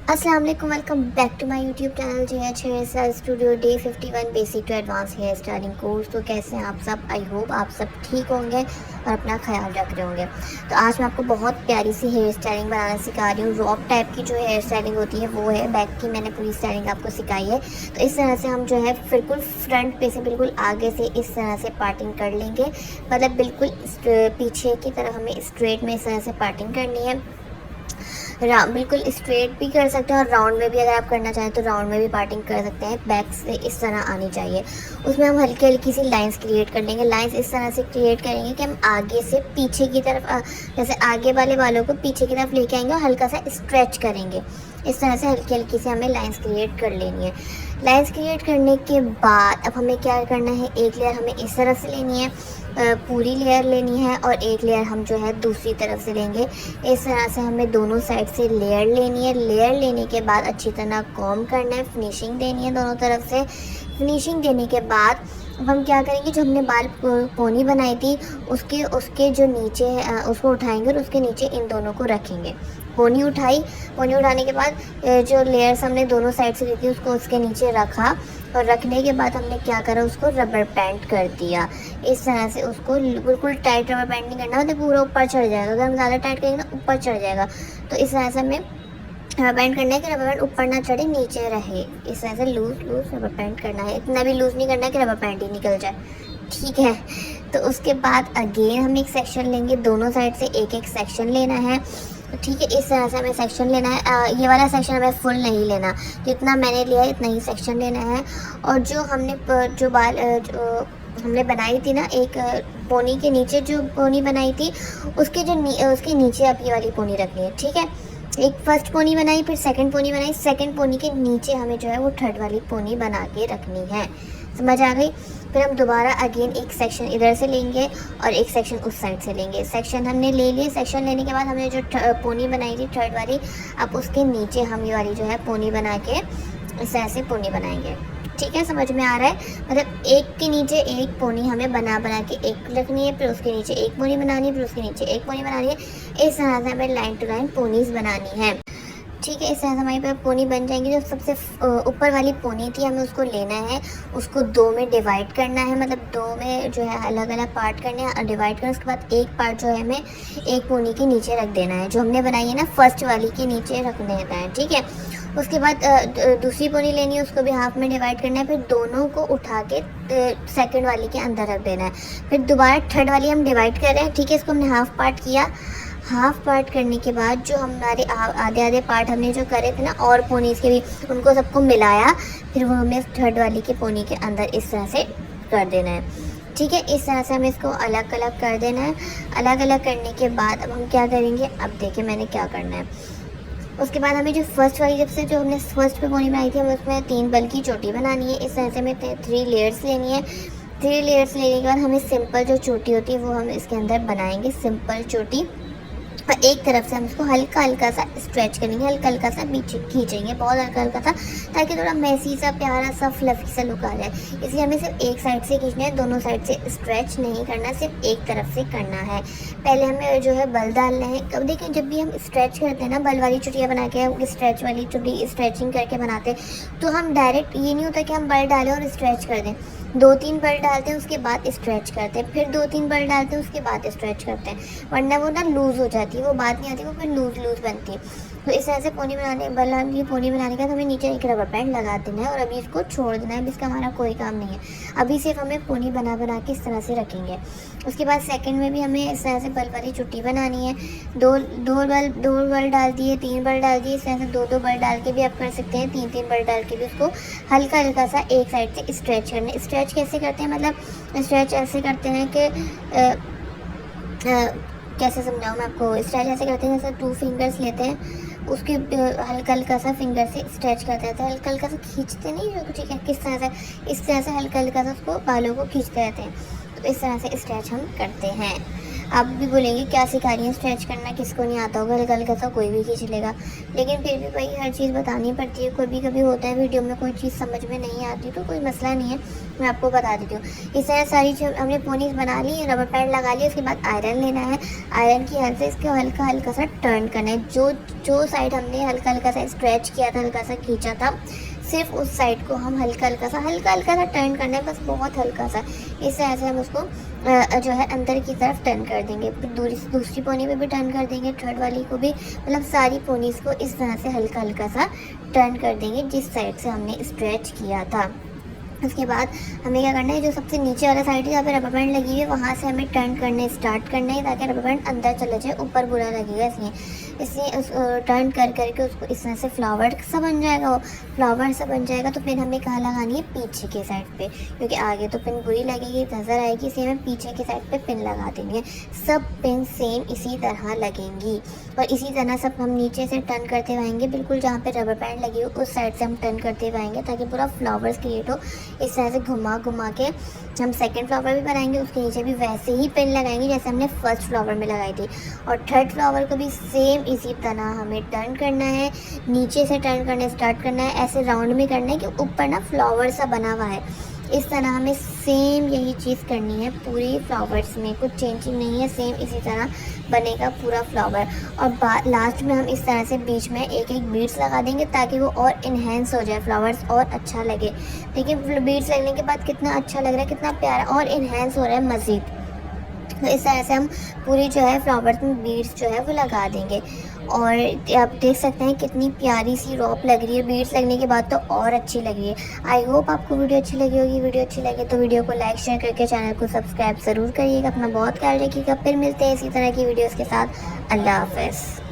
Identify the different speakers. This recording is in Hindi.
Speaker 1: अस्सलाम वालेकुम, welcome back to my YouTube channel JH hair studio day 51 basic to advance hair styling course. तो कैसे हैं आप सब? आई होप आप सब ठीक होंगे और अपना ख्याल रख रहे होंगे। तो आज मैं आपको बहुत प्यारी सी हेयर स्टाइलिंग बनाना सिखा रही हूँ। रॉक टाइप की जो हेयर स्टाइलिंग होती है वो है, बैक की मैंने पूरी स्टाइलिंग आपको सिखाई है। तो इस तरह से हम जो है बिल्कुल फ्रंट पे से बिल्कुल आगे से इस तरह से पार्टिंग कर लेंगे, मतलब बिल्कुल पीछे की तरफ हमें स्ट्रेट में इस तरह से पार्टिंग करनी है। बिल्कुल स्ट्रेट भी कर सकते हैं और राउंड में भी अगर आप करना चाहें तो राउंड में भी पार्टिंग कर सकते हैं। बैक से इस तरह आनी चाहिए। उसमें हम हल्की हल्की सी लाइंस क्रिएट कर लेंगे। लाइंस इस तरह से क्रिएट करेंगे कि हम आगे से पीछे की तरफ, जैसे आगे वाले बालों को पीछे की तरफ लेके आएंगे और हल्का सा स्ट्रेच करेंगे। इस तरह से हल्की हल्की से हमें लाइंस क्रिएट कर लेनी है। लाइंस क्रिएट करने के बाद अब हमें क्या करना है, एक लेयर हमें इस तरफ से लेनी है, पूरी लेयर लेनी है, और एक लेयर हम जो है दूसरी तरफ से लेंगे। इस तरह से हमें दोनों साइड से लेयर लेनी है। लेयर लेने के बाद अच्छी तरह कॉम करना है, फिनिशिंग देनी है दोनों तरफ से। फिनिशिंग देने के बाद अब हम क्या करेंगे, जो हमने बाल पोनी बनाई थी उसके जो नीचे है उसको उठाएंगे और उसके नीचे इन दोनों को रखेंगे। पोनी उठाई, पोनी उठाने के बाद जो लेयर्स हमने दोनों साइड से ली थी उसको उसके नीचे रखा, और रखने के बाद हमने क्या करा, उसको रबर बैंड कर दिया। इस तरह से उसको बिल्कुल टाइट रबर बैंड नहीं करना, मतलब पूरा ऊपर चढ़ जाएगा। अगर हम ज़्यादा टाइट करेंगे ना ऊपर चढ़ जाएगा। तो इस तरह से हमें रबर बैंड करना है कि रबर बैंड ऊपर ना चढ़े, नीचे रहे। इस तरह से लूज लूज रबर बैंड करना है, इतना भी लूज नहीं करना है कि रबर बैंड ही निकल जाए, ठीक है। तो उसके बाद अगेन हम एक सेक्शन लेंगे, दोनों साइड से एक एक सेक्शन लेना है, ठीक है। इस तरह से हमें सेक्शन लेना है। ये वाला सेक्शन हमें फुल नहीं लेना, जितना मैंने लिया है इतना ही सेक्शन लेना है। और जो हमने जो बाल जो हमने बनाई थी ना, एक पोनी के नीचे जो पोनी बनाई थी उसके उसके नीचे अब ये वाली पोनी रखनी है, ठीक है। एक फर्स्ट पोनी बनाई, फिर सेकंड पोनी बनाई, सेकंड पोनी के नीचे हमें जो है वो थर्ड वाली पोनी बना के रखनी है। समझ आ गई? फिर हम दोबारा अगेन एक सेक्शन इधर से लेंगे और एक सेक्शन उस साइड से लेंगे। सेक्शन हमने ले लिए। सेक्शन लेने के बाद हमने जो पोनी बनाई थी थर्ड वाली, अब उसके नीचे हम ये वाली जो है पोनी बना के इस तरह से पोनी बनाएंगे, ठीक है। समझ में आ रहा है? मतलब एक के नीचे एक पोनी हमें बना के एक रखनी है, फिर उसके नीचे एक पोनी बनानी है, फिर उसके नीचे एक पोनी बनानी है। इस तरह से हमें लाइन टू लाइन पोनीज बनानी है, ठीक है। इस तरह से हमारी पर पोनी बन जाएंगी। जो सबसे ऊपर वाली पोनी थी हमें उसको लेना है, उसको दो में डिवाइड करना है, मतलब दो में जो है अलग अलग पार्ट करने हैं, डिवाइड करना। उसके बाद एक पार्ट जो है हमें एक पोनी के नीचे रख देना है, जो हमने बनाई है ना फर्स्ट वाली के नीचे रख देना है, ठीक है। उसके बाद दूसरी पोनी लेनी है, उसको भी हाफ में डिवाइड करना है, फिर दोनों को उठा के सेकंड वाली के अंदर रख देना है। फिर दोबारा थर्ड वाली हम डिवाइड कर रहे हैं, ठीक है। इसको हमने हाफ पार्ट किया। हाफ पार्ट करने के बाद जो हमारे आधे आधे पार्ट हमने जो करे थे ना, और पोनीज के भी, उनको सबको मिलाया, फिर वो हमें थर्ड वाली के पोनी के अंदर इस तरह से कर देना है, ठीक है। इस तरह से हमें इसको अलग अलग कर देना है। अलग अलग करने के बाद अब हम क्या करेंगे, अब देखिए मैंने क्या करना है। उसके बाद हमें जो फर्स्ट वाली, जब से जो हमने फर्स्ट पे पोनी बनाई थी, हमें उसमें 3 बल की चोटी बनानी है। इस तरह से हमें 3 लेयर्स लेनी है। 3 लेयर्स लेने के बाद हमें सिंपल जो चोटी होती है वो हम इसके अंदर बनाएंगे, सिंपल चोटी। और एक तरफ से हम इसको हल्का हल्का सा स्ट्रेच करेंगे, हल्का हल्का सा पीछे खींचेंगे, बहुत हल्का हल्का सा, ताकि थोड़ा मैसी सा प्यारा सा फ्लफी सा लुक आ जाए। इसलिए हमें सिर्फ एक साइड से खींचना है, दोनों साइड से स्ट्रेच नहीं करना, सिर्फ एक तरफ से करना है। पहले हमें जो है बल डालना है। कब देखिए जब भी हम स्ट्रेच करते हैं ना, बल वाली चुटियाँ बना के स्ट्रेच वाली चुटी स्ट्रेचिंग करके बनाते हैं, तो हम डायरेक्ट ये नहीं होता कि हम बल डालें और स्ट्रेच कर दें। 2-3 बल डालते हैं, उसके बाद स्ट्रेच करते हैं, फिर 2-3 बल डालते हैं, उसके बाद स्ट्रेच करते हैं, वरना वो ना लूज़ हो जाती है, वो बात नहीं आती, वो फिर लूज़ लूज़ बनती है। तो इस तरह से पोनी बनाने पोनी बनाने के बाद हमें नीचे एक रबर बैंड लगा देना है और अभी इसको छोड़ देना है। अभी इसका हमारा कोई काम नहीं है। अभी सिर्फ हमें पोनी बना के इस तरह से रखेंगे। उसके बाद सेकंड में भी हमें इस तरह से बल वाली चुट्टी बनानी है। दो बल डाल दिए, 3 बल डाल दिए, इस तरह से 2-2 बल डाल के भी आप कर सकते हैं, 3-3 बल डाल के भी उसको हल्का हल्का सा एक साइड से स्ट्रेच करना है। स्ट्रेच कैसे करते हैं, मतलब स्ट्रेच ऐसे करते हैं कि कैसे समझाऊँ मैं आपको। स्ट्रेच ऐसे करते हैं जैसे 2 फिंगर्स लेते हैं, उसके हल्का हल्का सा फिंगर से स्ट्रेच करते रहते हैं, हल्का हल्का सा खींचते नहीं जो, ठीक है। किस तरह से, इस तरह से हल्का हल्का सा उसको बालों को खींचते रहते हैं। तो इस तरह से स्ट्रेच हम करते हैं। आप भी बोलेंगे क्या सिखा रही हैं स्ट्रेच करना, किसको नहीं आता होगा, हल्का हल्का सा कोई भी खींच लेगा। लेकिन फिर भी भाई हर चीज़ बतानी पड़ती है, कभी कभी होता है वीडियो में कोई चीज़ समझ में नहीं आती तो कोई मसला नहीं है, मैं आपको बता देती हूँ। इस तरह सारी चीज़ हमने पोनीस बना ली, रबर बैंड लगा लिया, उसके बाद आयरन लेना है। आयरन की हेल्प से इसको हल्का हल्का सा टर्न करना है। जो साइड हमने हल्का हल्का सा स्ट्रेच किया था, हल्का सा खींचा था, सिर्फ उस साइड को हम हल्का हल्का सा टर्न करना है, बस बहुत हल्का सा। इस तरह से हम उसको जो है अंदर की तरफ टर्न कर देंगे। फिर दूसरी पोनी पे भी टर्न कर देंगे, थर्ड वाली को भी, मतलब सारी पोनीज़ को इस तरह से हल्का हल्का सा टर्न कर देंगे जिस साइड से हमने स्ट्रेच किया था। उसके बाद हमें क्या करना है, जो सबसे नीचे वाला साइड है जहाँ पे रबर बैंड लगी हुई है, वहाँ से हमें टर्न करने स्टार्ट करना है ताकि रबर बैंड अंदर चला जाए, ऊपर बुरा लगेगा इसलिए उस टर्न कर करके उसको इस तरह से फ्लावर सा बन जाएगा। वो फ्लावर सा बन जाएगा तो पिन हमें कहाँ लगानी है, पीछे के साइड पे, क्योंकि आगे तो पिन बुरी लगेगी, नज़र आएगी, इसलिए हमें पीछे के साइड पे पिन लगा देंगे। सब पिन सेम इसी तरह लगेंगी और इसी तरह सब हम नीचे से टर्न करते हुएंगे, बिल्कुल जहाँ पे रबर बैंड लगी हो उस साइड से हम टर्न करते हुएंगे ताकि पूरा फ्लावर्स क्रिएट हो। इस तरह से घुमा घुमा के हम सेकंड फ्लावर भी बनाएंगे, उसके नीचे भी वैसे ही पिन लगाएंगे जैसे हमने फर्स्ट फ्लावर में लगाई थी। और थर्ड फ्लावर को भी सेम इसी तरह हमें टर्न करना है, नीचे से टर्न करने स्टार्ट करना है, ऐसे राउंड में करना है कि ऊपर ना फ्लावर सा बना हुआ है। इस तरह हमें सेम यही चीज़ करनी है पूरी फ्लावर्स में, कुछ चेंजिंग नहीं है, सेम इसी तरह बनेगा पूरा फ्लावर। और लास्ट में हम इस तरह से बीच में एक एक बीड्स लगा देंगे ताकि वो और इन्हेंस हो जाए, फ्लावर्स और अच्छा लगे। देखिए बीड्स लगने के बाद कितना अच्छा लग रहा है, कितना प्यारा और इन्हेंस हो रहा है मज़ीद। तो इस तरह से हम पूरी जो है फ्लावर्स में बीड्स जो है वो लगा देंगे। और आप देख सकते हैं कितनी प्यारी सी रॉप लग रही है, बीड्स लगने के बाद तो और अच्छी लग रही है। आई होप आपको वीडियो अच्छी लगी होगी। वीडियो अच्छी लगे तो वीडियो को लाइक शेयर करके चैनल को सब्सक्राइब ज़रूर करिएगा। अपना बहुत ख्याल रखिएगा, फिर मिलते हैं इसी तरह की वीडियोज़ के साथ। अल्लाह हाफ़िज़।